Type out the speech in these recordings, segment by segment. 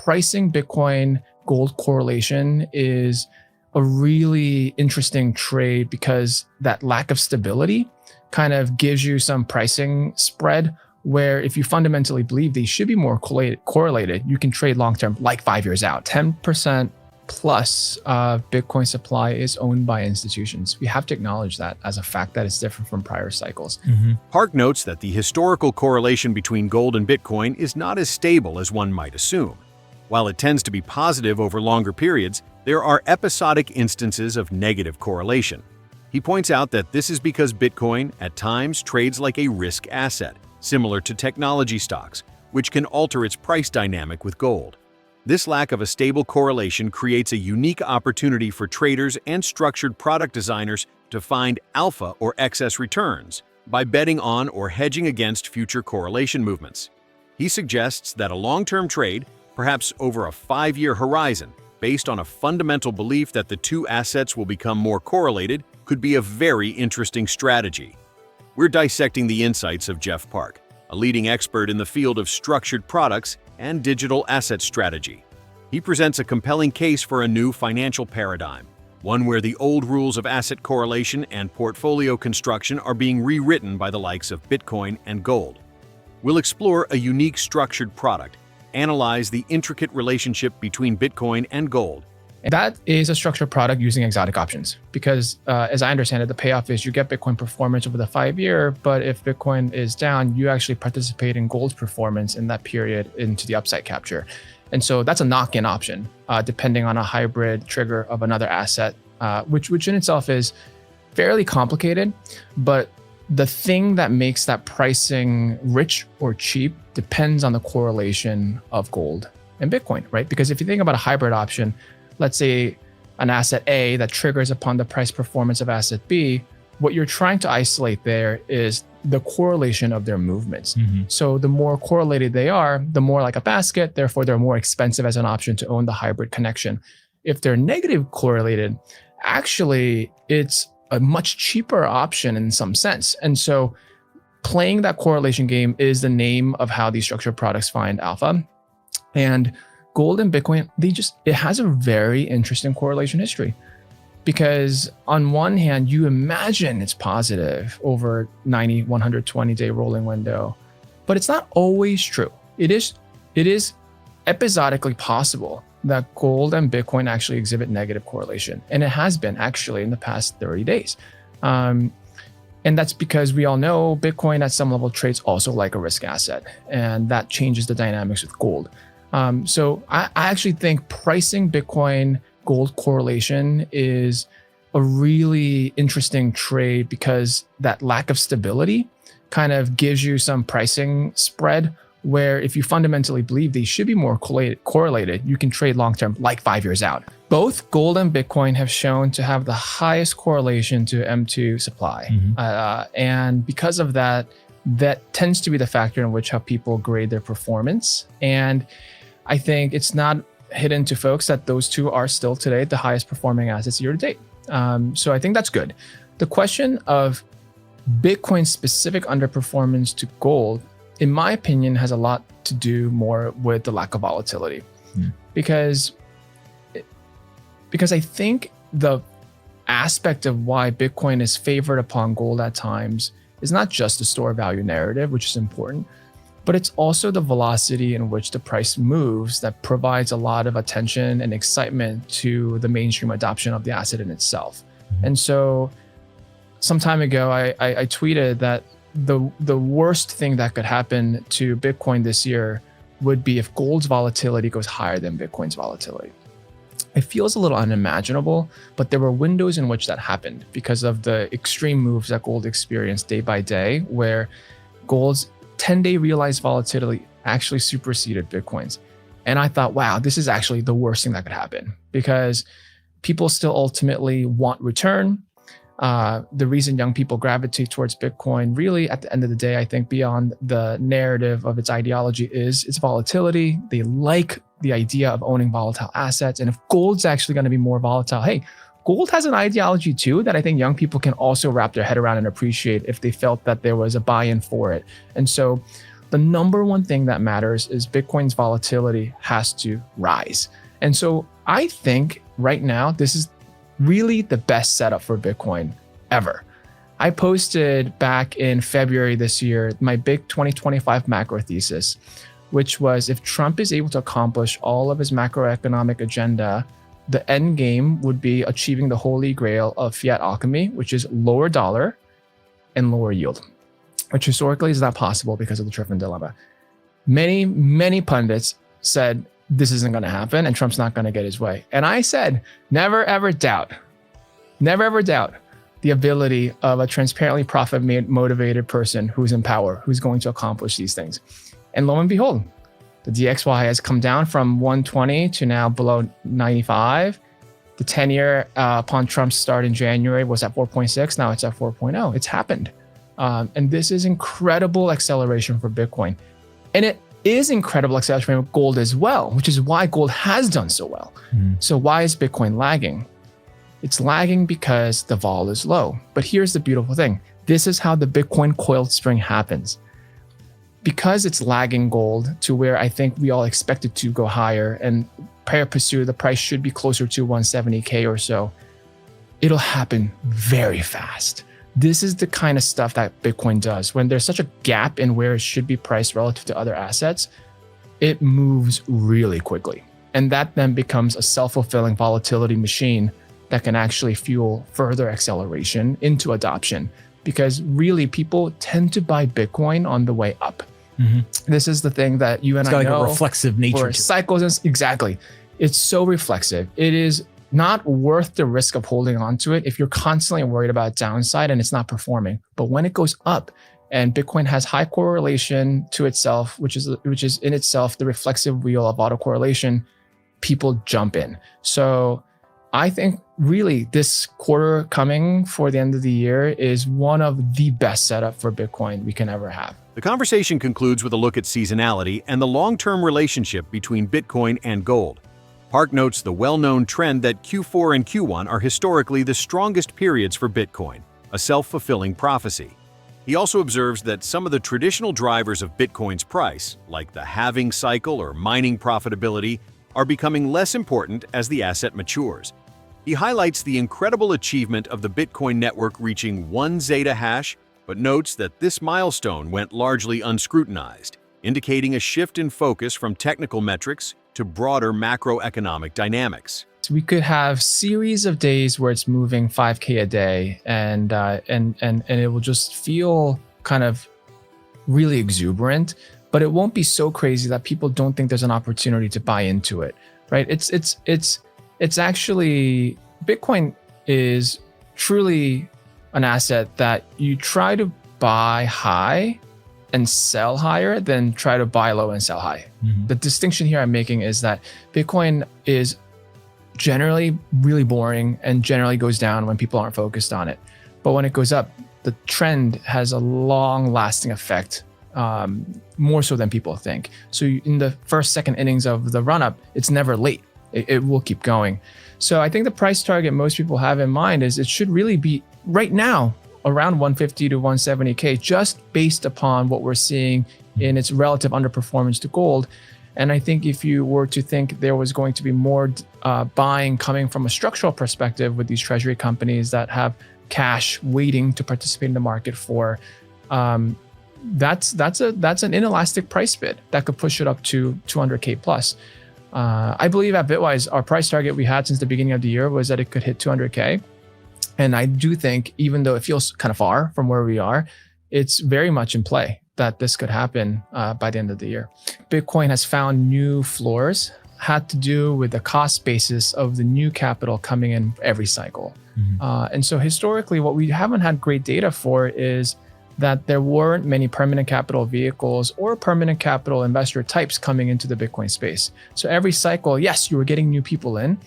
pricing Bitcoin gold correlation is a really interesting trade because that lack of stability kind of gives you some pricing spread where if you fundamentally believe they should be more correlated, you can trade long-term, like 5 years out. 10% plus of Bitcoin supply is owned by institutions. We have to acknowledge that as a fact that it's different from prior cycles. Park notes that the historical correlation between gold and Bitcoin is not as stable as one might assume. While it tends to be positive over longer periods, there are episodic instances of negative correlation. He points out that this is because Bitcoin at times trades like a risk asset, similar to technology stocks, which can alter its price dynamic with gold. This lack of a stable correlation creates a unique opportunity for traders and structured product designers to find alpha or excess returns by betting on or hedging against future correlation movements. He suggests that a long-term trade, perhaps over a 5-year horizon, based on a fundamental belief that the two assets will become more correlated, could be a very interesting strategy. We're dissecting the insights of Jeff Park, a leading expert in the field of structured products and digital asset strategy. He presents a compelling case for a new financial paradigm, one where the old rules of asset correlation and portfolio construction are being rewritten by the likes of Bitcoin and gold. We'll explore a unique structured product, analyze the intricate relationship between Bitcoin and gold. That is a structured product using exotic options because as I understand it, the payoff is you get Bitcoin performance over the 5-year, but if Bitcoin is down, you actually participate in gold's performance in that period into the upside capture. And so that's a knock-in option, depending on a hybrid trigger of another asset, which in itself is fairly complicated. But the thing that makes that pricing rich or cheap depends on the correlation of gold and Bitcoin, right? Because if you think about a hybrid option, let's say an asset A that triggers upon the price performance of asset B, what you're trying to isolate there is the correlation of their movements. So the more correlated they are, the more like a basket, therefore they're more expensive as an option to own the hybrid connection. If they're negative correlated, actually it's a much cheaper option in some sense. And so playing that correlation game is the name of how these structured products find alpha. And gold and Bitcoin, it has a very interesting correlation history because on one hand, you imagine it's positive over 90, 120-day rolling window, but it's not always true. It is episodically possible that gold and Bitcoin actually exhibit negative correlation. And it has been actually in the past 30 days. And that's because we all know Bitcoin at some level trades also like a risk asset, and that changes the dynamics with gold. So I actually think pricing Bitcoin gold correlation is a really interesting trade because that lack of stability kind of gives you some pricing spread where if you fundamentally believe they should be more correlated, you can trade long-term, like 5 years out. Both gold and Bitcoin have shown to have the highest correlation to M2 supply. And because of that, that tends to be the factor in which how people grade their performance. And I think it's not hidden to folks that those two are still today the highest performing assets year to date. So I think that's good. The question of Bitcoin's specific underperformance to gold, in my opinion, has a lot to do more with the lack of volatility. Because I think the aspect of why Bitcoin is favored upon gold at times is not just the store value narrative, which is important, but it's also the velocity in which the price moves that provides a lot of attention and excitement to the mainstream adoption of the asset in itself. And so some time ago, I tweeted that the worst thing that could happen to Bitcoin this year would be if gold's volatility goes higher than Bitcoin's volatility. It feels a little unimaginable, but there were windows in which that happened because of the extreme moves that gold experienced day by day, where gold's 10-day realized volatility actually superseded Bitcoin's. And I thought, wow, this is actually the worst thing that could happen because people still ultimately want return. The reason young people gravitate towards Bitcoin really at the end of the day, I think beyond the narrative of its ideology is its volatility. They like the idea of owning volatile assets. And if gold's actually going to be more volatile, hey, gold has an ideology too that I think young people can also wrap their head around and appreciate if they felt that there was a buy-in for it. And so the number one thing that matters is Bitcoin's volatility has to rise. And so I think right now, this is really the best setup for Bitcoin ever. I posted back in February this year, my big 2025 macro thesis, which was if Trump is able to accomplish all of his macroeconomic agenda, the end game would be achieving the holy grail of fiat alchemy, which is lower dollar and lower yield, which historically is not possible because of the Triffin dilemma. Many, many pundits said this isn't going to happen and Trump's not going to get his way. And I said, never, ever doubt the ability of a transparently profit-motivated person who's in power, who's going to accomplish these things. And lo and behold, the DXY has come down from 120 to now below 95. The 10-year upon Trump's start in January was at 4.6. Now it's at 4.0. It's happened. And this is incredible acceleration for Bitcoin. And it is incredible acceleration for gold as well, which is why gold has done so well. So why is Bitcoin lagging? It's lagging because the vol is low. But here's the beautiful thing. This is how the Bitcoin coiled spring happens. Because it's lagging gold to where I think we all expect it to go higher, and pari passu, the price should be closer to 170K or so, it'll happen very fast. This is the kind of stuff that Bitcoin does. When there's such a gap in where it should be priced relative to other assets, it moves really quickly. And that then becomes a self-fulfilling volatility machine that can actually fuel further acceleration into adoption. Because really, people tend to buy Bitcoin on the way up. This is the thing that you and I know. It's got like a reflexive nature to cycles. Exactly. It's so reflexive. It is not worth the risk of holding on to it if you're constantly worried about downside and it's not performing. But when it goes up and Bitcoin has high correlation to itself, which is in itself the reflexive wheel of autocorrelation, people jump in. So I think really this quarter coming for the end of the year is one of the best setup for Bitcoin we can ever have. The conversation concludes with a look at seasonality and the long-term relationship between Bitcoin and gold. Park notes the well-known trend that Q4 and Q1 are historically the strongest periods for Bitcoin, a self-fulfilling prophecy. He also observes that some of the traditional drivers of Bitcoin's price, like the halving cycle or mining profitability, are becoming less important as the asset matures. He highlights the incredible achievement of the Bitcoin network reaching 1 Zeta hash, but notes that this milestone went largely unscrutinized, indicating a shift in focus from technical metrics to broader macroeconomic dynamics. We could have series of days where it's moving 5K a day, and it will just feel kind of really exuberant, but it won't be so crazy that people don't think there's an opportunity to buy into it, right? It's actually, Bitcoin is truly an asset that you try to buy high and sell higher than try to buy low and sell high. The distinction here I'm making is that Bitcoin is generally really boring and generally goes down when people aren't focused on it. But when it goes up, the trend has a long lasting effect, more so than people think. So in the first, second innings of the run up, it's never late. It will keep going. So I think the price target most people have in mind is it should really be right now around 150 to 170K, just based upon what we're seeing in its relative underperformance to gold. And I think if you were to think there was going to be more buying coming from a structural perspective with these treasury companies that have cash waiting to participate in the market for, that's an inelastic price bid that could push it up to 200K plus. I believe at Bitwise, our price target we had since the beginning of the year was that it could hit 200K. And I do think, even though it feels kind of far from where we are, it's very much in play that this could happen by the end of the year. Bitcoin has found new floors, had to do with the cost basis of the new capital coming in every cycle. And so historically, what we haven't had great data for is that there weren't many permanent capital vehicles or permanent capital investor types coming into the Bitcoin space. So every cycle, yes, you were getting new people in,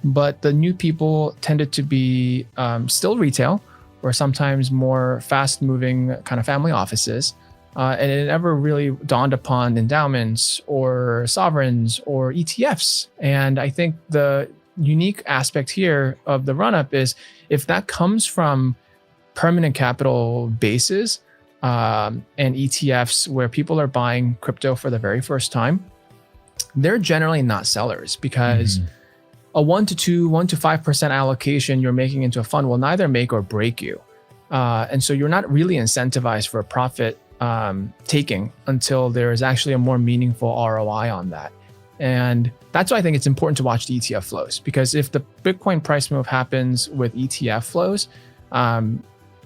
but the new people tended to be still retail or sometimes more fast moving kind of family offices. And it never really dawned upon endowments or sovereigns or ETFs. And I think the unique aspect here of the run up is if that comes from permanent capital bases, and ETFs where people are buying crypto for the very first time, they're generally not sellers because a 1 to 5% allocation you're making into a fund will neither make or break you. And so you're not really incentivized for a profit taking until there is actually a more meaningful ROI on that. And that's why I think it's important to watch the ETF flows, because if the Bitcoin price move happens with ETF flows,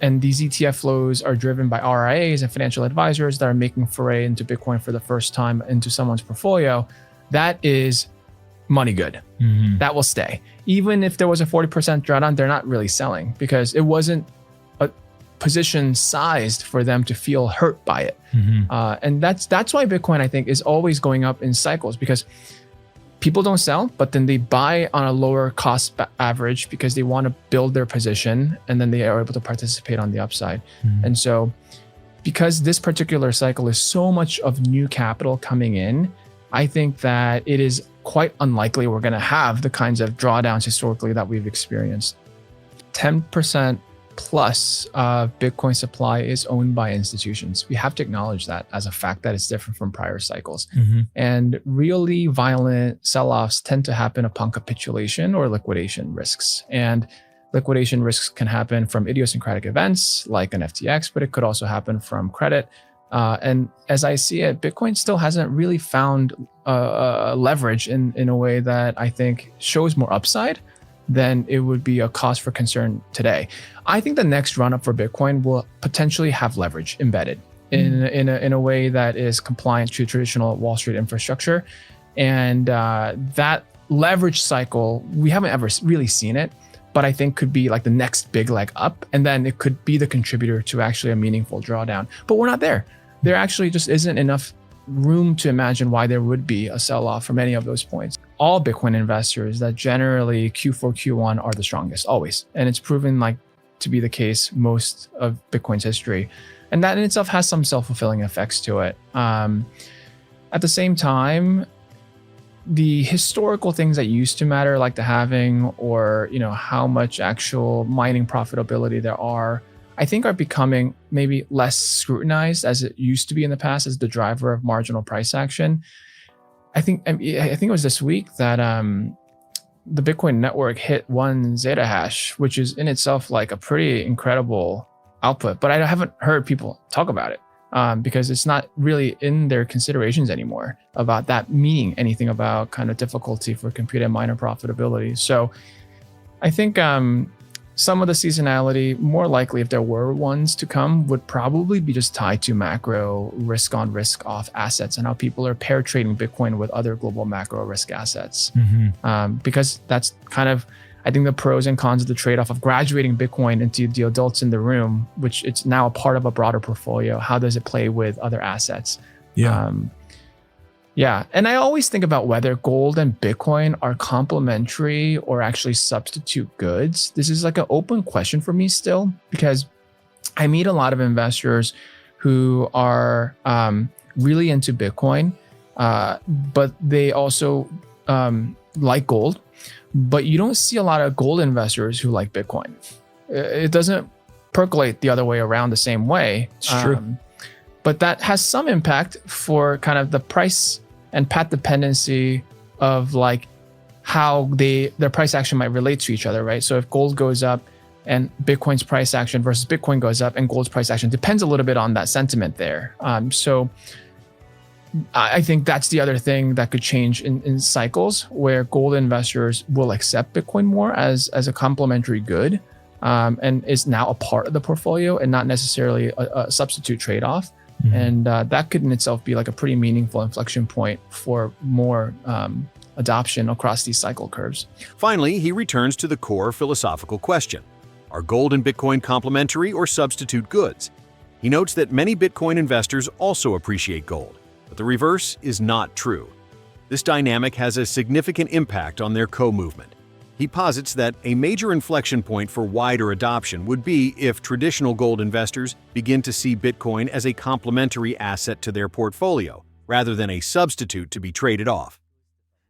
and these ETF flows are driven by RIAs and financial advisors that are making foray into Bitcoin for the first time into someone's portfolio, that is money good. That will stay. Even if there was a 40% drawdown, they're not really selling because it wasn't a position sized for them to feel hurt by it. And that's why Bitcoin, I think, is always going up in cycles, because people don't sell, but then they buy on a lower cost average because they want to build their position, and then they are able to participate on the upside. And so because this particular cycle is so much of new capital coming in, I think that it is quite unlikely we're going to have the kinds of drawdowns historically that we've experienced. 10% plus of Bitcoin supply is owned by institutions. We have to acknowledge that as a fact that it's different from prior cycles. And really violent sell-offs tend to happen upon capitulation or liquidation risks. And liquidation risks can happen from idiosyncratic events like an FTX, but it could also happen from credit. And as I see it, Bitcoin still hasn't really found leverage in a way that I think shows more upside than it would be a cause for concern today. I think the next run up for Bitcoin will potentially have leverage embedded in a way that is compliant to traditional Wall Street infrastructure. And that leverage cycle, we haven't ever really seen it, but I think could be like the next big leg up. And then it could be the contributor to actually a meaningful drawdown. But we're not there. There actually just isn't enough room to imagine why there would be a sell-off from any of those points. All Bitcoin investors that generally Q4, Q1 are the strongest, always. And it's proven like to be the case most of Bitcoin's history. And that in itself has some self-fulfilling effects to it. At the same time, the historical things that used to matter, like the halving or how much actual mining profitability there are, I think are becoming maybe less scrutinized as it used to be in the past as the driver of marginal price action. I think it was this week that the Bitcoin network hit 1 zeta hash, which is in itself like a pretty incredible output. But I haven't heard people talk about it because it's not really in their considerations anymore about that meaning anything about kind of difficulty for compute and miner profitability. So I think some of the seasonality, more likely if there were ones to come, would probably be just tied to macro risk on risk off assets and how people are pair trading Bitcoin with other global macro risk assets. Because that's kind of, I think, the pros and cons of the trade-off of graduating Bitcoin into the adults in the room, which it's now a part of a broader portfolio. How does it play with other assets? Yeah. And I always think about whether gold and Bitcoin are complementary or actually substitute goods. This is like an open question for me still, because I meet a lot of investors who are really into Bitcoin, but they also like gold. But you don't see a lot of gold investors who like Bitcoin. It doesn't percolate the other way around the same way. It's true. But that has some impact for kind of the price and path dependency of like how their price action might relate to each other, right? So if gold goes up and Bitcoin's price action versus Bitcoin goes up and gold's price action depends a little bit on that sentiment there. So I think that's the other thing that could change in cycles where gold investors will accept Bitcoin more as a complementary good and is now a part of the portfolio and not necessarily a substitute trade-off. And that could in itself be like a pretty meaningful inflection point for more adoption across these cycle curves. Finally, he returns to the core philosophical question. Are gold and Bitcoin complementary or substitute goods? He notes that many Bitcoin investors also appreciate gold, but the reverse is not true. This dynamic has a significant impact on their co-movement. He posits that a major inflection point for wider adoption would be if traditional gold investors begin to see Bitcoin as a complementary asset to their portfolio, rather than a substitute to be traded off.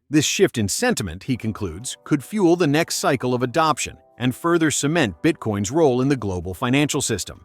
This shift in sentiment, he concludes, could fuel the next cycle of adoption and further cement Bitcoin's role in the global financial system.